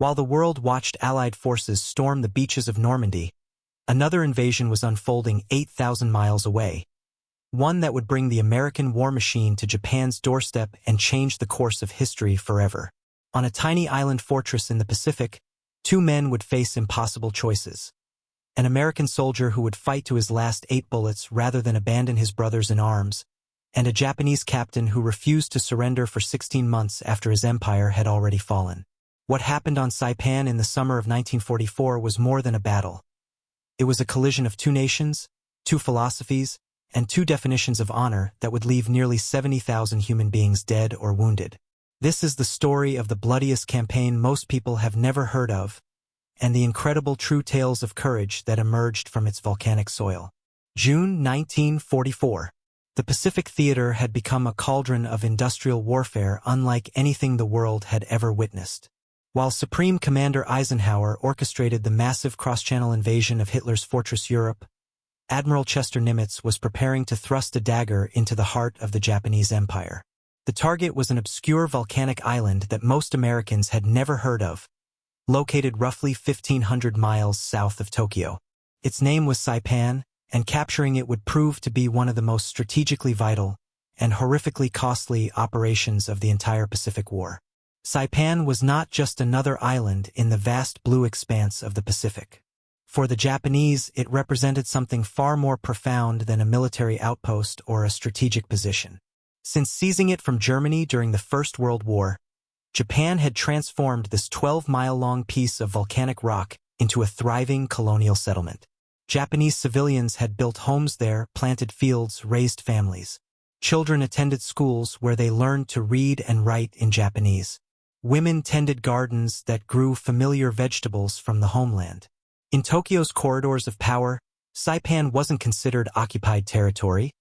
While the world watched Allied forces storm the beaches of Normandy, another invasion was unfolding 8,000 miles away, one that would bring the American war machine to Japan's doorstep and change the course of history forever. On a tiny island fortress in the Pacific, two men would face impossible choices. An American soldier who would fight to his last 8 bullets rather than abandon his brothers in arms, and a Japanese captain who refused to surrender for 16 months after his empire had already fallen. What happened on Saipan in the summer of 1944 was more than a battle. It was a collision of two nations, two philosophies, and two definitions of honor that would leave nearly 70,000 human beings dead or wounded. This is the story of the bloodiest campaign most people have never heard of, and the incredible true tales of courage that emerged from its volcanic soil. June 1944. The Pacific Theater had become a cauldron of industrial warfare unlike anything the world had ever witnessed. While Supreme Commander Eisenhower orchestrated the massive cross-channel invasion of Hitler's fortress Europe, Admiral Chester Nimitz was preparing to thrust a dagger into the heart of the Japanese Empire. The target was an obscure volcanic island that most Americans had never heard of, located roughly 1,500 miles south of Tokyo. Its name was Saipan, and capturing it would prove to be one of the most strategically vital and horrifically costly operations of the entire Pacific War. Saipan was not just another island in the vast blue expanse of the Pacific. For the Japanese, it represented something far more profound than a military outpost or a strategic position. Since seizing it from Germany during the First World War, Japan had transformed this 12-mile-long piece of volcanic rock into a thriving colonial settlement. Japanese civilians had built homes there, planted fields, raised families. Children attended schools where they learned to read and write in Japanese. Women tended gardens that grew familiar vegetables from the homeland. In Tokyo's corridors of power, Saipan wasn't considered occupied territory.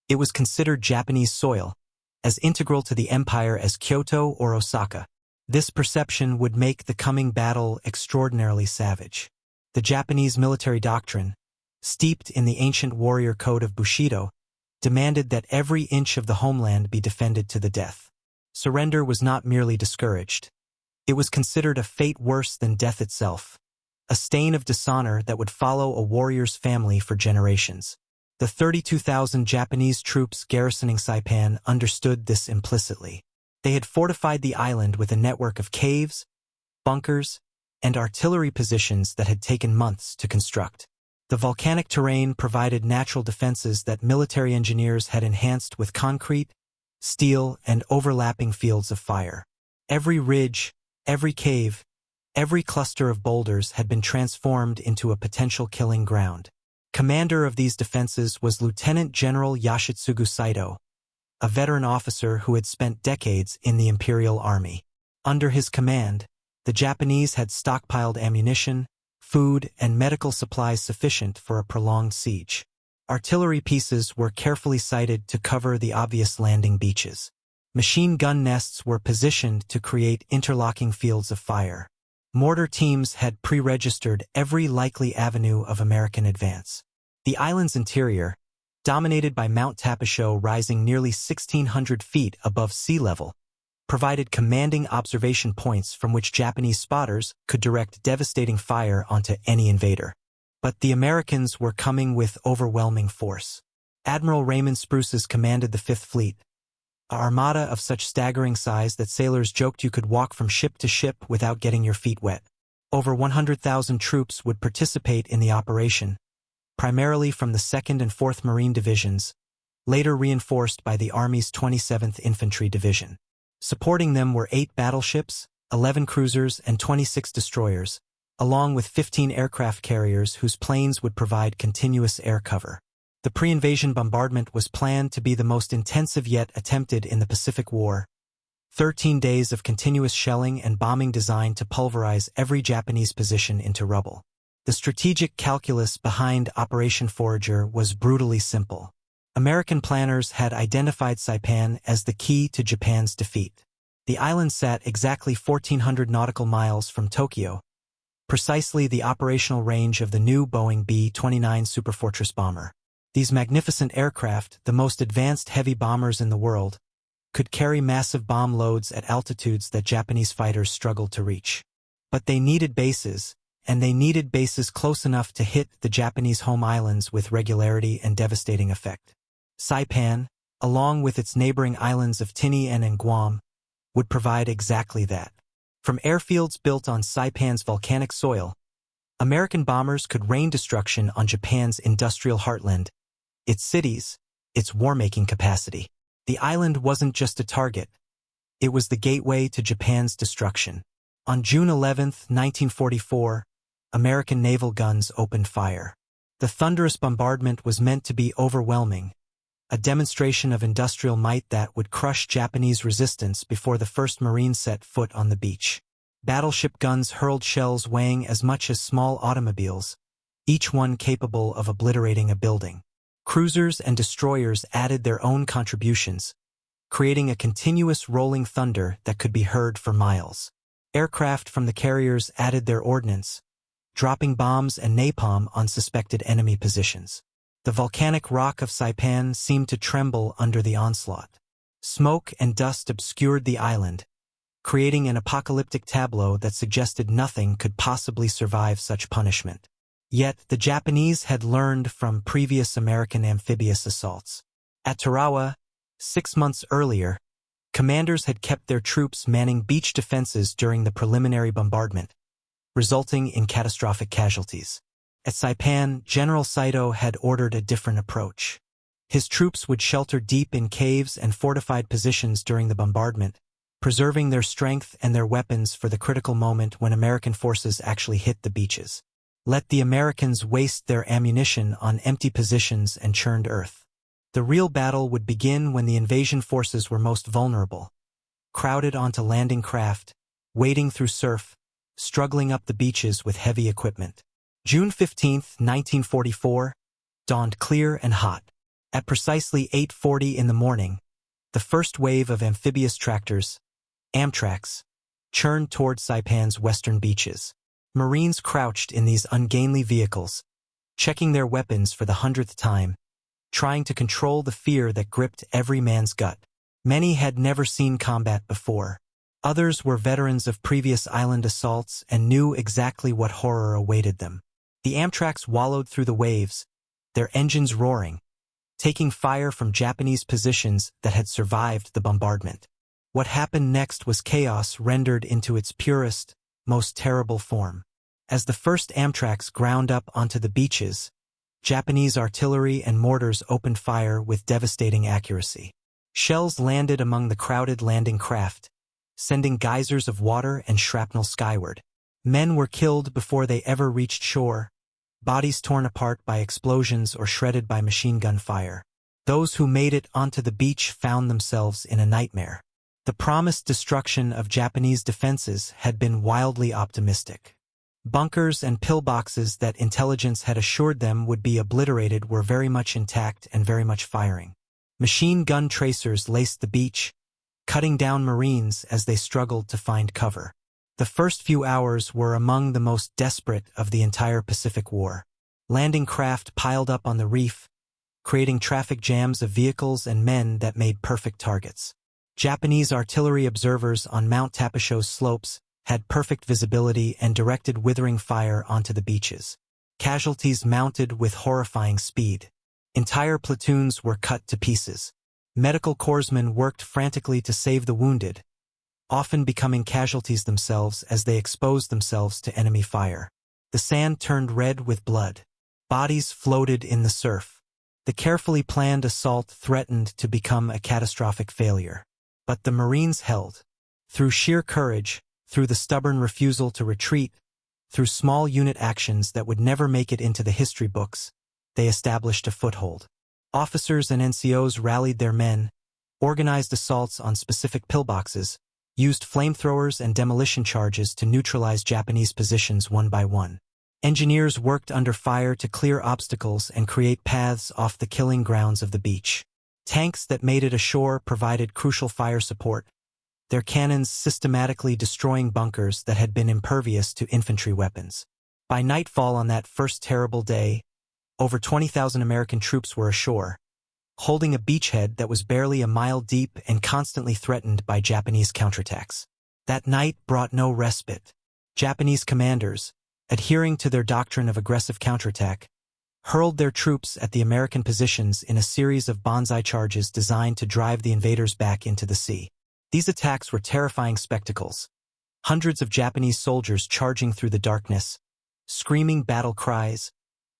It was considered Japanese soil, as integral to the empire as Kyoto or Osaka. This perception would make the coming battle extraordinarily savage. The Japanese military doctrine, steeped in the ancient warrior code of Bushido, demanded that every inch of the homeland be defended to the death. Surrender was not merely discouraged. It was considered a fate worse than death itself, a stain of dishonor that would follow a warrior's family for generations. The 32,000 Japanese troops garrisoning Saipan understood this implicitly. They had fortified the island with a network of caves, bunkers, and artillery positions that had taken months to construct. The volcanic terrain provided natural defenses that military engineers had enhanced with concrete, steel, and overlapping fields of fire. Every ridge, every cave, every cluster of boulders had been transformed into a potential killing ground. Commander of these defenses was Lieutenant General Yoshitsugu Saito, a veteran officer who had spent decades in the Imperial Army. Under his command, the Japanese had stockpiled ammunition, food, and medical supplies sufficient for a prolonged siege. Artillery pieces were carefully sited to cover the obvious landing beaches. Machine gun nests were positioned to create interlocking fields of fire. Mortar teams had pre-registered every likely avenue of American advance. The island's interior, dominated by Mount Tapasho rising nearly 1,600 feet above sea level, provided commanding observation points from which Japanese spotters could direct devastating fire onto any invader. But the Americans were coming with overwhelming force. Admiral Raymond Spruces commanded the Fifth Fleet, an armada of such staggering size that sailors joked you could walk from ship to ship without getting your feet wet. Over 100,000 troops would participate in the operation, primarily from the 2nd and 4th Marine Divisions, later reinforced by the Army's 27th Infantry Division. Supporting them were 8 battleships, 11 cruisers, and 26 destroyers, along with 15 aircraft carriers whose planes would provide continuous air cover. The pre-invasion bombardment was planned to be the most intensive yet attempted in the Pacific War. 13 days of continuous shelling and bombing designed to pulverize every Japanese position into rubble. The strategic calculus behind Operation Forager was brutally simple. American planners had identified Saipan as the key to Japan's defeat. The island sat exactly 1,400 nautical miles from Tokyo, precisely the operational range of the new Boeing B-29 Superfortress bomber. These magnificent aircraft, the most advanced heavy bombers in the world, could carry massive bomb loads at altitudes that Japanese fighters struggled to reach. But they needed bases, and they needed bases close enough to hit the Japanese home islands with regularity and devastating effect. Saipan, along with its neighboring islands of Tinian and Guam, would provide exactly that. From airfields built on Saipan's volcanic soil, American bombers could rain destruction on Japan's industrial heartland, its cities, its war-making capacity. The island wasn't just a target. It was the gateway to Japan's destruction. On June 11, 1944, American naval guns opened fire. The thunderous bombardment was meant to be overwhelming, a demonstration of industrial might that would crush Japanese resistance before the first Marines set foot on the beach. Battleship guns hurled shells weighing as much as small automobiles, each one capable of obliterating a building. Cruisers and destroyers added their own contributions, creating a continuous rolling thunder that could be heard for miles. Aircraft from the carriers added their ordnance, dropping bombs and napalm on suspected enemy positions. The volcanic rock of Saipan seemed to tremble under the onslaught. Smoke and dust obscured the island, creating an apocalyptic tableau that suggested nothing could possibly survive such punishment. Yet the Japanese had learned from previous American amphibious assaults. At Tarawa, 6 months earlier, commanders had kept their troops manning beach defenses during the preliminary bombardment, resulting in catastrophic casualties. At Saipan, General Saito had ordered a different approach. His troops would shelter deep in caves and fortified positions during the bombardment, preserving their strength and their weapons for the critical moment when American forces actually hit the beaches. Let the Americans waste their ammunition on empty positions and churned earth. The real battle would begin when the invasion forces were most vulnerable, crowded onto landing craft, wading through surf, struggling up the beaches with heavy equipment. June 15, 1944, dawned clear and hot. At precisely 8:40 in the morning, the first wave of amphibious tractors, Amtraks, churned toward Saipan's western beaches. Marines crouched in these ungainly vehicles, checking their weapons for the 100th time, trying to control the fear that gripped every man's gut. Many had never seen combat before. Others were veterans of previous island assaults and knew exactly what horror awaited them. The Amtraks wallowed through the waves, their engines roaring, taking fire from Japanese positions that had survived the bombardment. What happened next was chaos rendered into its purest, most terrible form. As the first Amtraks ground up onto the beaches, Japanese artillery and mortars opened fire with devastating accuracy. Shells landed among the crowded landing craft, sending geysers of water and shrapnel skyward. Men were killed before they ever reached shore, bodies torn apart by explosions or shredded by machine gun fire. Those who made it onto the beach found themselves in a nightmare. The promised destruction of Japanese defenses had been wildly optimistic. Bunkers and pillboxes that intelligence had assured them would be obliterated were very much intact and very much firing. Machine gun tracers laced the beach, cutting down Marines as they struggled to find cover. The first few hours were among the most desperate of the entire Pacific War. Landing craft piled up on the reef, creating traffic jams of vehicles and men that made perfect targets. Japanese artillery observers on Mount Tapisho's slopes had perfect visibility and directed withering fire onto the beaches. Casualties mounted with horrifying speed. Entire platoons were cut to pieces. Medical corpsmen worked frantically to save the wounded, often becoming casualties themselves as they exposed themselves to enemy fire. The sand turned red with blood. Bodies floated in the surf. The carefully planned assault threatened to become a catastrophic failure. But the Marines held. Through sheer courage, through the stubborn refusal to retreat, through small unit actions that would never make it into the history books, they established a foothold. Officers and NCOs rallied their men, organized assaults on specific pillboxes, used flamethrowers and demolition charges to neutralize Japanese positions one by one. Engineers worked under fire to clear obstacles and create paths off the killing grounds of the beach. Tanks that made it ashore provided crucial fire support, their cannons systematically destroying bunkers that had been impervious to infantry weapons. By nightfall on that first terrible day, over 20,000 American troops were ashore, holding a beachhead that was barely a mile deep and constantly threatened by Japanese counterattacks. That night brought no respite. Japanese commanders, adhering to their doctrine of aggressive counterattack, hurled their troops at the American positions in a series of Banzai charges designed to drive the invaders back into the sea. These attacks were terrifying spectacles. Hundreds of Japanese soldiers charging through the darkness, screaming battle cries,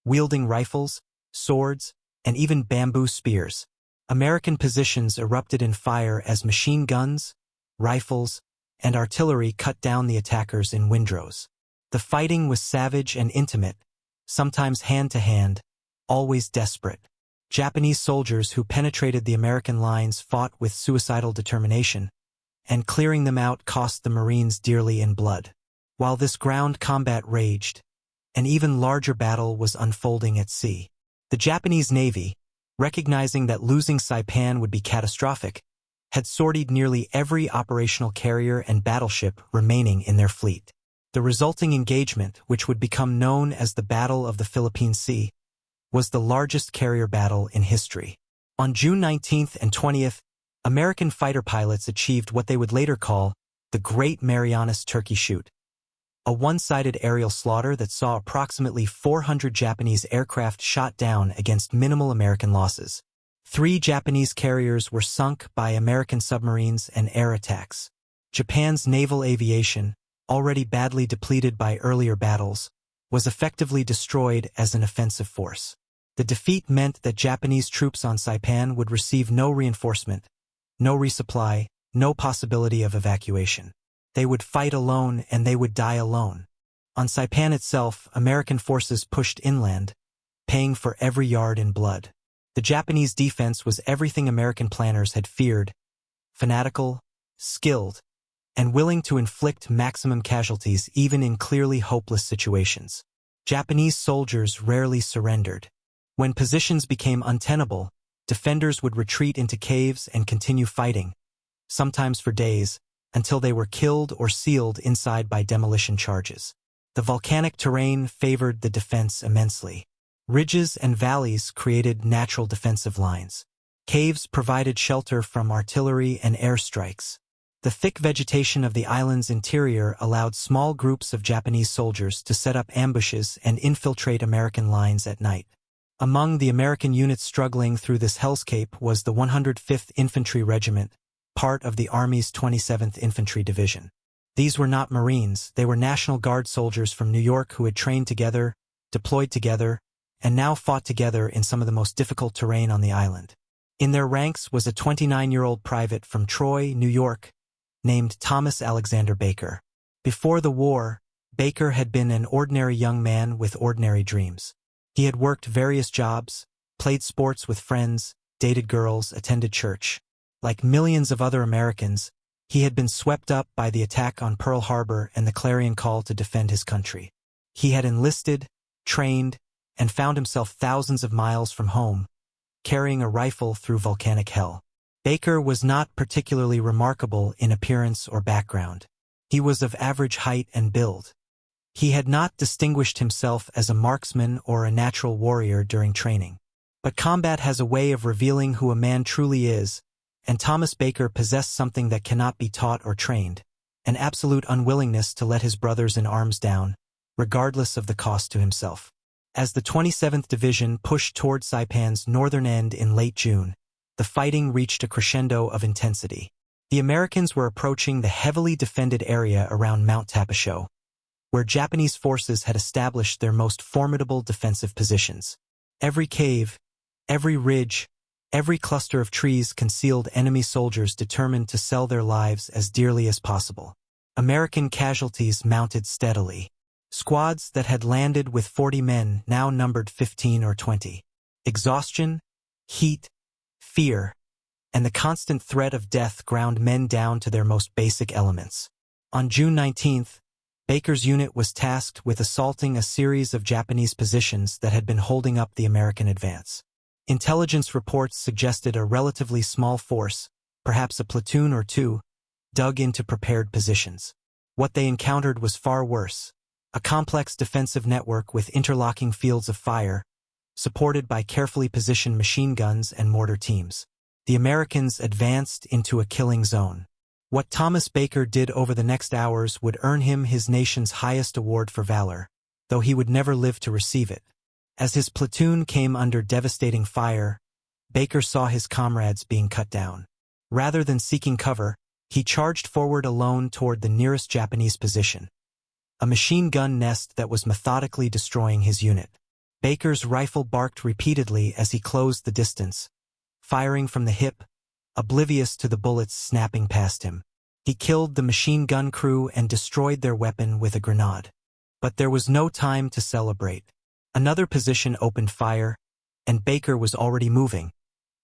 wielding rifles, swords, and even bamboo spears. American positions erupted in fire as machine guns, rifles, and artillery cut down the attackers in windrows. The fighting was savage and intimate, sometimes hand-to-hand, always desperate. Japanese soldiers who penetrated the American lines fought with suicidal determination, and clearing them out cost the Marines dearly in blood. While this ground combat raged, an even larger battle was unfolding at sea. The Japanese Navy, recognizing that losing Saipan would be catastrophic, had sortied nearly every operational carrier and battleship remaining in their fleet. The resulting engagement, which would become known as the Battle of the Philippine Sea, was the largest carrier battle in history. On June 19th and 20th, American fighter pilots achieved what they would later call the Great Marianas Turkey Shoot, a one-sided aerial slaughter that saw approximately 400 Japanese aircraft shot down against minimal American losses. 3 Japanese carriers were sunk by American submarines and air attacks. Japan's naval aviation, already badly depleted by earlier battles, was effectively destroyed as an offensive force. The defeat meant that Japanese troops on Saipan would receive no reinforcement, no resupply, no possibility of evacuation. They would fight alone and they would die alone. On Saipan itself, American forces pushed inland, paying for every yard in blood. The Japanese defense was everything American planners had feared: fanatical, skilled, and willing to inflict maximum casualties even in clearly hopeless situations. Japanese soldiers rarely surrendered. When positions became untenable, defenders would retreat into caves and continue fighting, sometimes for days, until they were killed or sealed inside by demolition charges. The volcanic terrain favored the defense immensely. Ridges and valleys created natural defensive lines. Caves provided shelter from artillery and airstrikes. The thick vegetation of the island's interior allowed small groups of Japanese soldiers to set up ambushes and infiltrate American lines at night. Among the American units struggling through this hellscape was the 105th Infantry Regiment, part of the Army's 27th Infantry Division. These were not Marines, they were National Guard soldiers from New York who had trained together, deployed together, and now fought together in some of the most difficult terrain on the island. In their ranks was a 29-year-old private from Troy, New York, named Thomas Alexander Baker. Before the war, Baker had been an ordinary young man with ordinary dreams. He had worked various jobs, played sports with friends, dated girls, attended church. Like millions of other Americans, he had been swept up by the attack on Pearl Harbor and the clarion call to defend his country. He had enlisted, trained, and found himself thousands of miles from home, carrying a rifle through volcanic hell. Baker was not particularly remarkable in appearance or background. He was of average height and build. He had not distinguished himself as a marksman or a natural warrior during training. But combat has a way of revealing who a man truly is, and Thomas Baker possessed something that cannot be taught or trained: an absolute unwillingness to let his brothers in arms down, regardless of the cost to himself. As the 27th Division pushed toward Saipan's northern end in late June, the fighting reached a crescendo of intensity. The Americans were approaching the heavily defended area around Mount Tapasho, where Japanese forces had established their most formidable defensive positions. Every cave, every ridge, every cluster of trees concealed enemy soldiers determined to sell their lives as dearly as possible. American casualties mounted steadily. Squads that had landed with 40 men now numbered 15 or 20. Exhaustion, heat, fear, and the constant threat of death ground men down to their most basic elements. On June 19th, Baker's unit was tasked with assaulting a series of Japanese positions that had been holding up the American advance. Intelligence reports suggested a relatively small force, perhaps a platoon or two, dug into prepared positions. What they encountered was far worse: a complex defensive network with interlocking fields of fire, supported by carefully positioned machine guns and mortar teams. The Americans advanced into a killing zone. What Thomas Baker did over the next hours would earn him his nation's highest award for valor, though he would never live to receive it. As his platoon came under devastating fire, Baker saw his comrades being cut down. Rather than seeking cover, he charged forward alone toward the nearest Japanese position, a machine gun nest that was methodically destroying his unit. Baker's rifle barked repeatedly as he closed the distance, firing from the hip, oblivious to the bullets snapping past him. He killed the machine gun crew and destroyed their weapon with a grenade. But there was no time to celebrate. Another position opened fire, and Baker was already moving,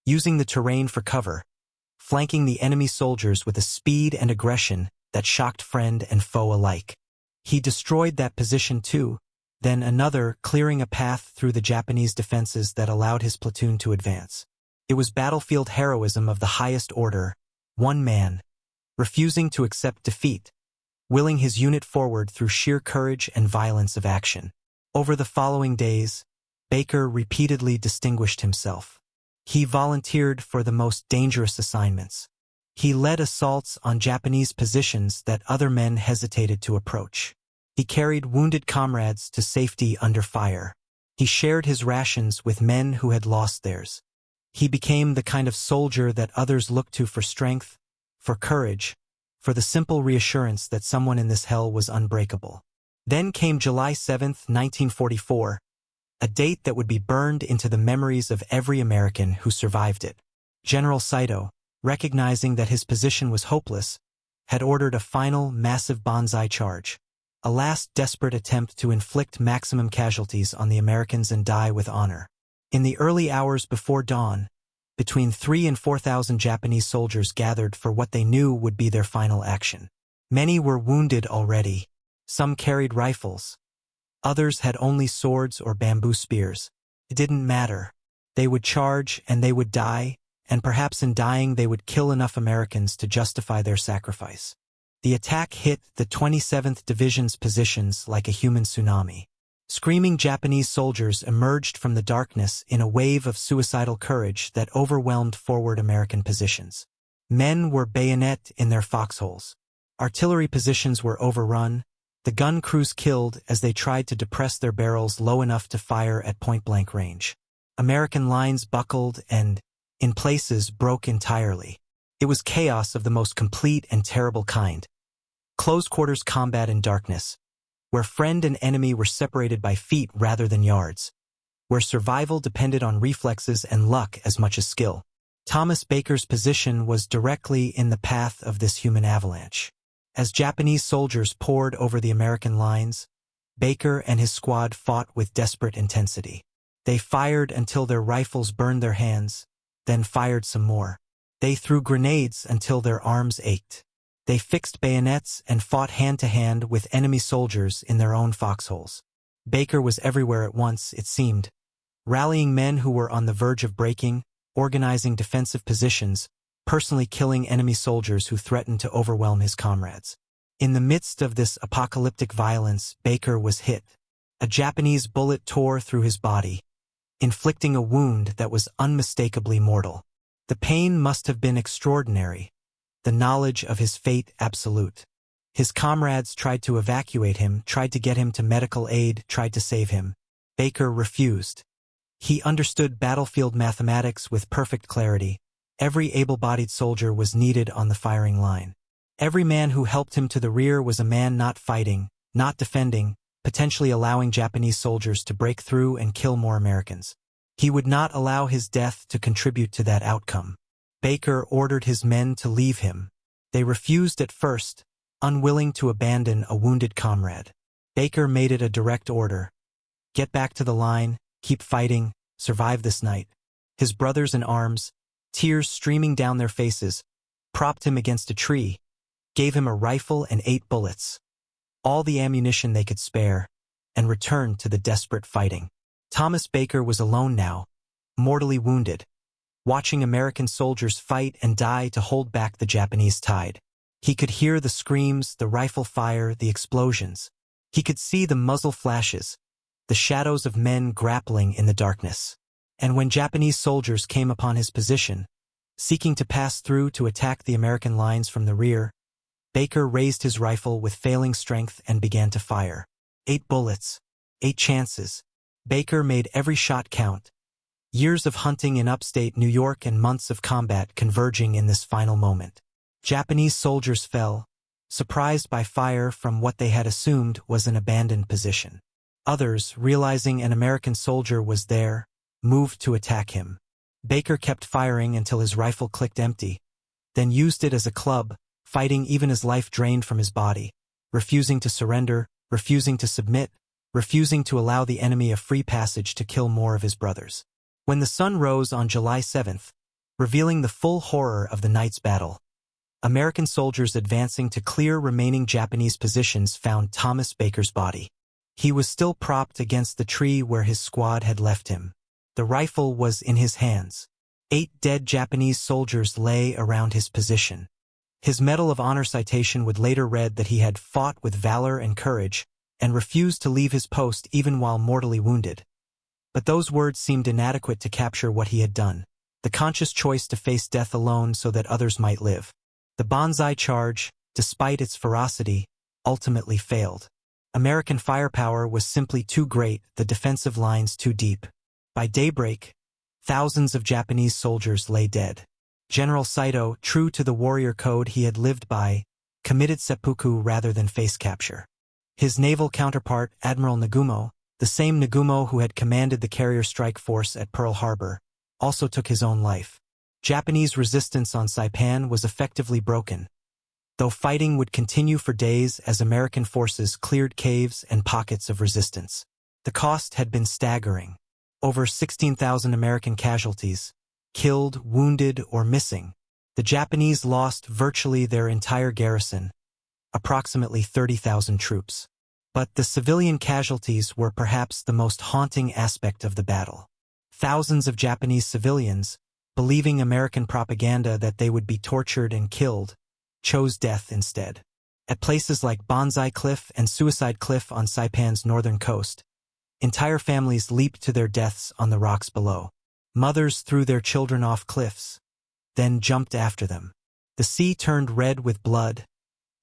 using the terrain for cover, flanking the enemy soldiers with a speed and aggression that shocked friend and foe alike. He destroyed that position too, then another, clearing a path through the Japanese defenses that allowed his platoon to advance. It was battlefield heroism of the highest order, one man, refusing to accept defeat, willing his unit forward through sheer courage and violence of action. Over the following days, Baker repeatedly distinguished himself. He volunteered for the most dangerous assignments. He led assaults on Japanese positions that other men hesitated to approach. He carried wounded comrades to safety under fire. He shared his rations with men who had lost theirs. He became the kind of soldier that others looked to for strength, for courage, for the simple reassurance that someone in this hell was unbreakable. Then came July 7, 1944, a date that would be burned into the memories of every American who survived it. General Saito, recognizing that his position was hopeless, had ordered a final, massive Banzai charge, a last desperate attempt to inflict maximum casualties on the Americans and die with honor. In the early hours before dawn, between 3,000 and 4,000 Japanese soldiers gathered for what they knew would be their final action. Many were wounded already. Some carried rifles. Others had only swords or bamboo spears. It didn't matter. They would charge and they would die, and perhaps in dying they would kill enough Americans to justify their sacrifice. The attack hit the 27th Division's positions like a human tsunami. Screaming Japanese soldiers emerged from the darkness in a wave of suicidal courage that overwhelmed forward American positions. Men were bayonet in their foxholes. Artillery positions were overrun, the gun crews killed as they tried to depress their barrels low enough to fire at point-blank range. American lines buckled and, in places, broke entirely. It was chaos of the most complete and terrible kind. Close-quarters combat in darkness, where friend and enemy were separated by feet rather than yards, where survival depended on reflexes and luck as much as skill. Thomas Baker's position was directly in the path of this human avalanche. As Japanese soldiers poured over the American lines, Baker and his squad fought with desperate intensity. They fired until their rifles burned their hands, then fired some more. They threw grenades until their arms ached. They fixed bayonets and fought hand-to-hand with enemy soldiers in their own foxholes. Baker was everywhere at once, it seemed, rallying men who were on the verge of breaking, organizing defensive positions, personally killing enemy soldiers who threatened to overwhelm his comrades. In the midst of this apocalyptic violence, Baker was hit. A Japanese bullet tore through his body, inflicting a wound that was unmistakably mortal. The pain must have been extraordinary, the knowledge of his fate absolute. His comrades tried to evacuate him, tried to get him to medical aid, tried to save him. Baker refused. He understood battlefield mathematics with perfect clarity. Every able-bodied soldier was needed on the firing line. Every man who helped him to the rear was a man not fighting, not defending, potentially allowing Japanese soldiers to break through and kill more Americans. He would not allow his death to contribute to that outcome. Baker ordered his men to leave him. They refused at first, unwilling to abandon a wounded comrade. Baker made it a direct order. Get back to the line, keep fighting, survive this night. His brothers in arms, tears streaming down their faces, propped him against a tree, gave him a rifle and 8 bullets, all the ammunition they could spare, and returned to the desperate fighting. Thomas Baker was alone now, mortally wounded, watching American soldiers fight and die to hold back the Japanese tide. He could hear the screams, the rifle fire, the explosions. He could see the muzzle flashes, the shadows of men grappling in the darkness. And when Japanese soldiers came upon his position, seeking to pass through to attack the American lines from the rear, Baker raised his rifle with failing strength and began to fire. 8 bullets. 8 chances. Baker made every shot count. Years of hunting in upstate New York and months of combat converging in this final moment. Japanese soldiers fell, surprised by fire from what they had assumed was an abandoned position. Others, realizing an American soldier was there, moved to attack him. Baker kept firing until his rifle clicked empty, then used it as a club, fighting even as life drained from his body, refusing to surrender, refusing to submit, refusing to allow the enemy a free passage to kill more of his brothers. When the sun rose on July 7th, revealing the full horror of the night's battle, American soldiers advancing to clear remaining Japanese positions found Thomas Baker's body. He was still propped against the tree where his squad had left him. The rifle was in his hands. 8 dead Japanese soldiers lay around his position. His Medal of Honor citation would later read that he had fought with valor and courage, and refused to leave his post even while mortally wounded. But those words seemed inadequate to capture what he had done, the conscious choice to face death alone so that others might live. The Banzai charge, despite its ferocity, ultimately failed. American firepower was simply too great, the defensive lines too deep. By daybreak, thousands of Japanese soldiers lay dead. General Saito, true to the warrior code he had lived by, committed seppuku rather than face capture. His naval counterpart, Admiral Nagumo, the same Nagumo who had commanded the carrier strike force at Pearl Harbor, also took his own life. Japanese resistance on Saipan was effectively broken, though fighting would continue for days as American forces cleared caves and pockets of resistance. The cost had been staggering. Over 16,000 American casualties, killed, wounded, or missing. The Japanese lost virtually their entire garrison, approximately 30,000 troops. But the civilian casualties were perhaps the most haunting aspect of the battle. Thousands of Japanese civilians, believing American propaganda that they would be tortured and killed, chose death instead. At places like Banzai Cliff and Suicide Cliff on Saipan's northern coast, entire families leaped to their deaths on the rocks below. Mothers threw their children off cliffs, then jumped after them. The sea turned red with blood,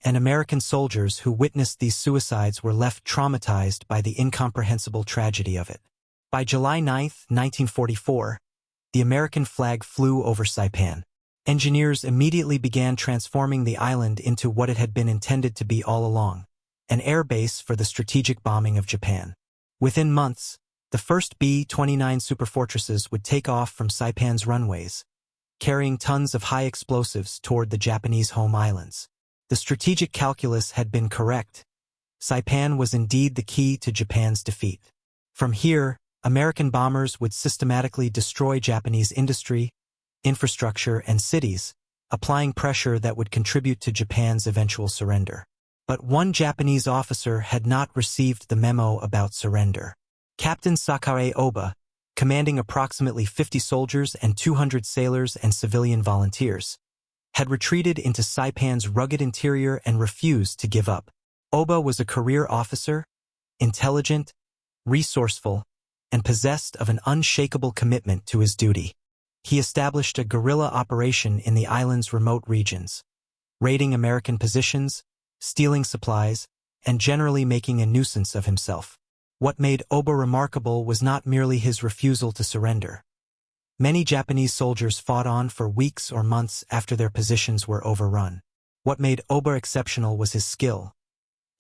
and American soldiers who witnessed these suicides were left traumatized by the incomprehensible tragedy of it. By July 9, 1944, the American flag flew over Saipan. Engineers immediately began transforming the island into what it had been intended to be all along, an air base for the strategic bombing of Japan. Within months, the first B-29 superfortresses would take off from Saipan's runways, carrying tons of high explosives toward the Japanese home islands. The strategic calculus had been correct. Saipan was indeed the key to Japan's defeat. From here, American bombers would systematically destroy Japanese industry, infrastructure, and cities, applying pressure that would contribute to Japan's eventual surrender. But one Japanese officer had not received the memo about surrender. Captain Sakae Oba, commanding approximately 50 soldiers and 200 sailors and civilian volunteers, had retreated into Saipan's rugged interior and refused to give up. Oba was a career officer, intelligent, resourceful, and possessed of an unshakable commitment to his duty. He established a guerrilla operation in the island's remote regions, raiding American positions, stealing supplies, and generally making a nuisance of himself. What made Oba remarkable was not merely his refusal to surrender. Many Japanese soldiers fought on for weeks or months after their positions were overrun. What made Oba exceptional was his skill,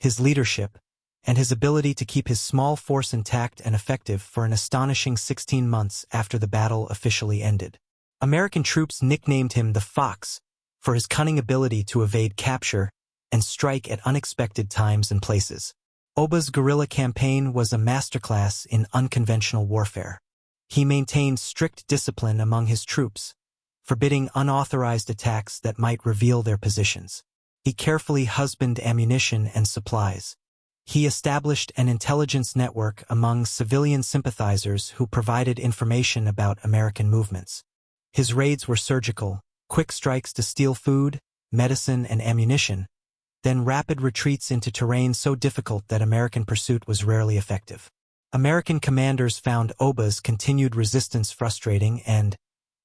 his leadership, and his ability to keep his small force intact and effective for an astonishing 16 months after the battle officially ended. American troops nicknamed him the Fox for his cunning ability to evade capture and strike at unexpected times and places. Oba's guerrilla campaign was a masterclass in unconventional warfare. He maintained strict discipline among his troops, forbidding unauthorized attacks that might reveal their positions. He carefully husbanded ammunition and supplies. He established an intelligence network among civilian sympathizers who provided information about American movements. His raids were surgical, quick strikes to steal food, medicine, and ammunition, then rapid retreats into terrain so difficult that American pursuit was rarely effective. American commanders found Oba's continued resistance frustrating and,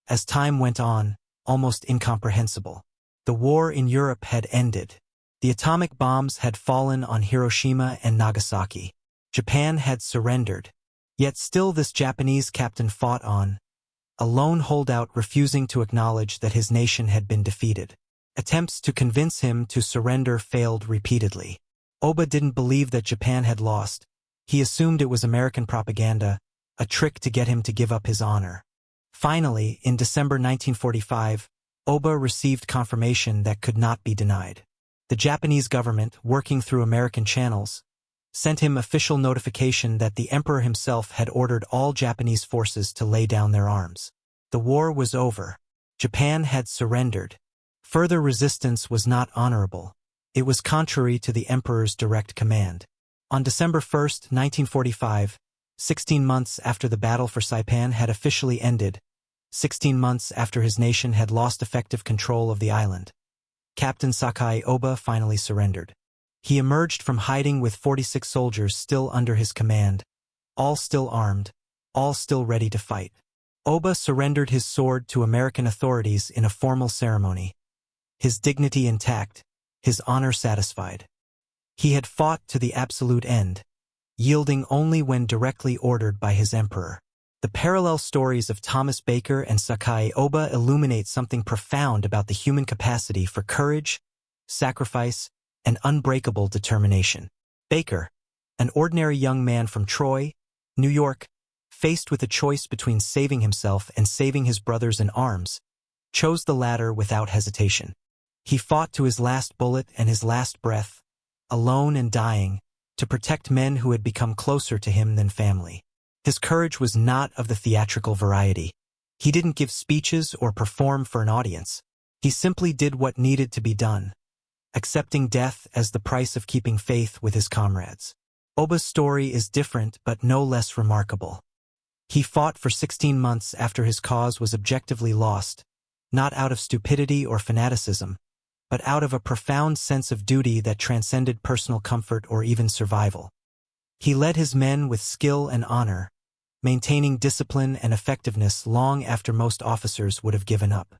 as time went on, almost incomprehensible. The war in Europe had ended, The atomic bombs had fallen on Hiroshima and Nagasaki. Japan had surrendered. Yet still this Japanese captain fought on, a lone holdout refusing to acknowledge that his nation had been defeated. Attempts to convince him to surrender failed repeatedly. Oba didn't believe that Japan had lost. He assumed it was American propaganda, a trick to get him to give up his honor. Finally, in December 1945, Oba received confirmation that could not be denied. The Japanese government, working through American channels, sent him official notification that the emperor himself had ordered all Japanese forces to lay down their arms. The war was over. Japan had surrendered. Further resistance was not honorable. It was contrary to the emperor's direct command. On December 1, 1945, 16 months after the Battle for Saipan had officially ended, 16 months after his nation had lost effective control of the island, Captain Sakai Oba finally surrendered. He emerged from hiding with 46 soldiers still under his command, all still armed, all still ready to fight. Oba surrendered his sword to American authorities in a formal ceremony, his dignity intact, his honor satisfied. He had fought to the absolute end, yielding only when directly ordered by his emperor. The parallel stories of Thomas Baker and Sakai Oba illuminate something profound about the human capacity for courage, sacrifice, and unbreakable determination. Baker, an ordinary young man from Troy, New York, faced with a choice between saving himself and saving his brothers in arms, chose the latter without hesitation. He fought to his last bullet and his last breath, alone and dying, to protect men who had become closer to him than family. His courage was not of the theatrical variety. He didn't give speeches or perform for an audience. He simply did what needed to be done, accepting death as the price of keeping faith with his comrades. Oba's story is different but no less remarkable. He fought for 16 months after his cause was objectively lost, not out of stupidity or fanaticism, but out of a profound sense of duty that transcended personal comfort or even survival. He led his men with skill and honor, maintaining discipline and effectiveness long after most officers would have given up.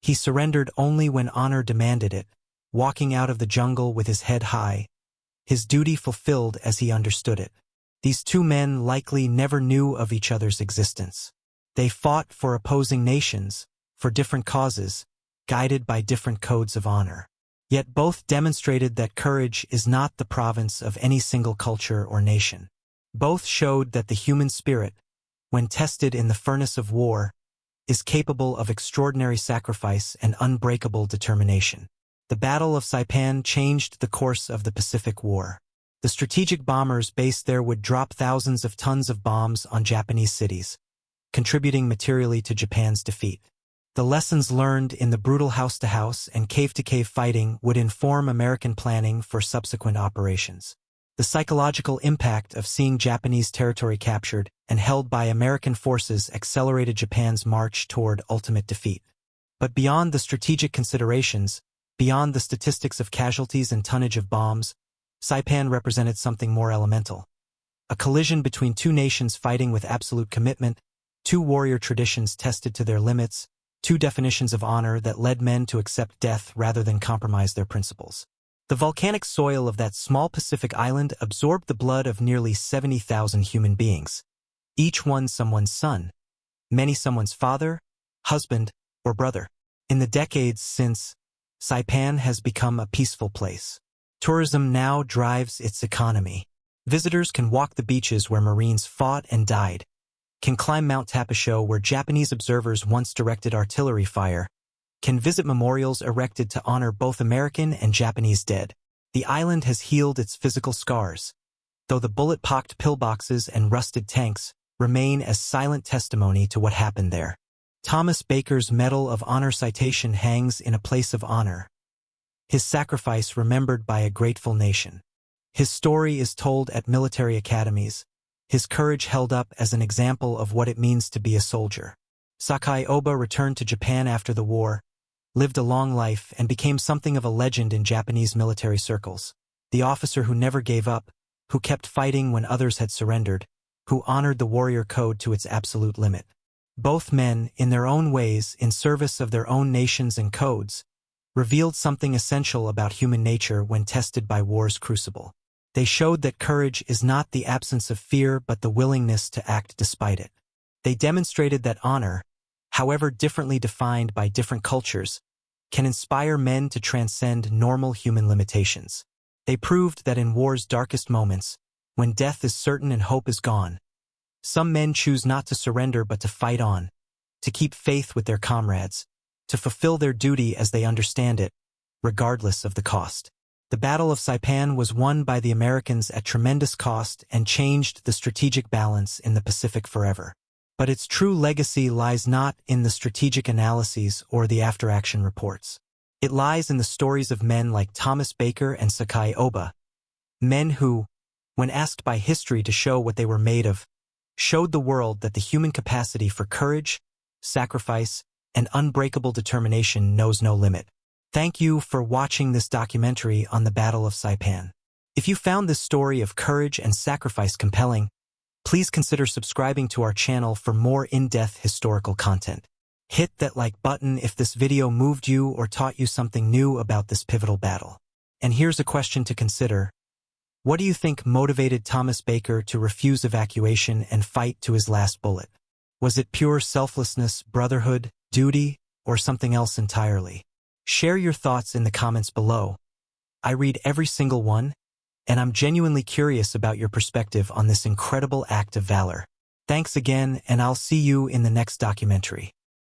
He surrendered only when honor demanded it, walking out of the jungle with his head high, his duty fulfilled as he understood it. These two men likely never knew of each other's existence. They fought for opposing nations, for different causes, guided by different codes of honor. Yet both demonstrated that courage is not the province of any single culture or nation. Both showed that the human spirit, when tested in the furnace of war, is capable of extraordinary sacrifice and unbreakable determination. The Battle of Saipan changed the course of the Pacific War. The strategic bombers based there would drop thousands of tons of bombs on Japanese cities, contributing materially to Japan's defeat. The lessons learned in the brutal house-to-house and cave-to-cave fighting would inform American planning for subsequent operations. The psychological impact of seeing Japanese territory captured and held by American forces accelerated Japan's march toward ultimate defeat. But beyond the strategic considerations, beyond the statistics of casualties and tonnage of bombs, Saipan represented something more elemental. A collision between two nations fighting with absolute commitment, two warrior traditions tested to their limits, two definitions of honor that led men to accept death rather than compromise their principles. The volcanic soil of that small Pacific island absorbed the blood of nearly 70,000 human beings, each one someone's son, many someone's father, husband, or brother. In the decades since, Saipan has become a peaceful place. Tourism now drives its economy. Visitors can walk the beaches where Marines fought and died, can climb Mount Tapasho where Japanese observers once directed artillery fire, can visit memorials erected to honor both American and Japanese dead. The island has healed its physical scars, though the bullet-pocked pillboxes and rusted tanks remain as silent testimony to what happened there. Thomas Baker's Medal of Honor citation hangs in a place of honor, his sacrifice remembered by a grateful nation. His story is told at military academies, his courage held up as an example of what it means to be a soldier. Sakai Oba returned to Japan after the war, lived a long life, and became something of a legend in Japanese military circles. The officer who never gave up, who kept fighting when others had surrendered, who honored the warrior code to its absolute limit. Both men, in their own ways, in service of their own nations and codes, revealed something essential about human nature when tested by war's crucible. They showed that courage is not the absence of fear but the willingness to act despite it. They demonstrated that honor, however differently defined by different cultures, can inspire men to transcend normal human limitations. They proved that in war's darkest moments, when death is certain and hope is gone, some men choose not to surrender but to fight on, to keep faith with their comrades, to fulfill their duty as they understand it, regardless of the cost. The Battle of Saipan was won by the Americans at tremendous cost and changed the strategic balance in the Pacific forever. But its true legacy lies not in the strategic analyses or the after-action reports. It lies in the stories of men like Thomas Baker and Sakai Oba, men who, when asked by history to show what they were made of, showed the world that the human capacity for courage, sacrifice, and unbreakable determination knows no limit. Thank you for watching this documentary on the Battle of Saipan. If you found this story of courage and sacrifice compelling, please consider subscribing to our channel for more in-depth historical content. Hit that like button if this video moved you or taught you something new about this pivotal battle. And here's a question to consider. What do you think motivated Thomas Baker to refuse evacuation and fight to his last bullet? Was it pure selflessness, brotherhood, duty, or something else entirely? Share your thoughts in the comments below. I read every single one, and I'm genuinely curious about your perspective on this incredible act of valor. Thanks again, and I'll see you in the next documentary.